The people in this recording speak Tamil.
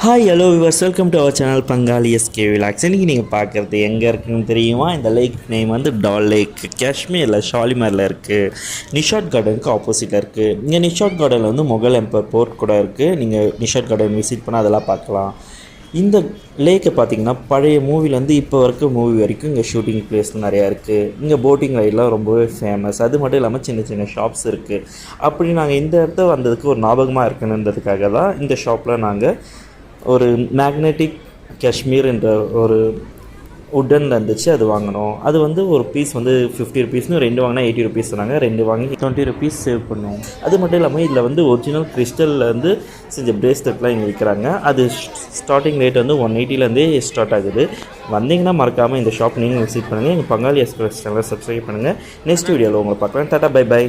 Hi hello viewers, welcome to our channel Pangali SK vlogs. இன்றைக்கி நீங்கள் பார்க்குறது எங்கே இருக்குதுன்னு தெரியுமா? இந்த லேக் நேம் வந்து டால் லேக், காஷ்மீரில் ஷாலிமாரில் இருக்குது. நிஷாட் கார்டனுக்கு ஆப்போசிட்டில் இருக்குது. இங்கே நிஷாட் கார்டனில் வந்து முகல் எம்பர் போர்ட் கூட இருக்குது. நீங்கள் நிஷாட் கார்டன் விசிட் பண்ணால் அதெல்லாம் பார்க்கலாம். இந்த லேக்கை பார்த்திங்கன்னா பழைய மூவிலேருந்து இப்போ வரைக்கும் மூவி வரைக்கும் இங்கே ஷூட்டிங் பிளேஸ் நிறையா இருக்குது. இங்கே போட்டிங் ரைடெலாம் ரொம்பவே ஃபேமஸ். அது மட்டும் இல்லாமல் சின்ன சின்ன ஷாப்ஸ் இருக்குது. அப்படி நாங்கள் இந்த இடத்த வந்ததுக்கு ஒரு ஞாபகமாக இருக்கணுன்றதுக்காக தான் இந்த ஷாப்பில் நாங்கள் ஒரு மேக்னெட்டிக் காஷ்மீர் என்ற ஒரு உட்டனில் இருந்துச்சு, அது வாங்கினோம். அது வந்து ஒரு பீஸ் வந்து 50 ருபீஸ்னு, 2 வாங்கினா 80 ருபீஸ் சொன்னாங்க. 2 வாங்கி 20 ருபீஸ் சேவ் பண்ணோம். அது மட்டும் இல்லாமல் இதில் வந்து ஒரிஜினல் கிறிஸ்டல்லேருந்து செஞ்ச பிரேஸ்லெட்லாம் இங்கே விற்கிறாங்க. அது ஸ்டார்டிங் ரேட் வந்து 180லேருந்தே ஸ்டார்ட் ஆகுது. வந்தீங்கன்னா மறக்காமல் இந்த ஷாப் நீங்கள் விசிட் பண்ணுங்கள். எங்கள் பங்காளி எக்ஸ்பிரஸ் சேனலை சப்ஸ்கிரைப் பண்ணுங்கள். நெக்ஸ்ட் வீடியோவில் உங்களை பார்க்கலாம். Tata, bye by.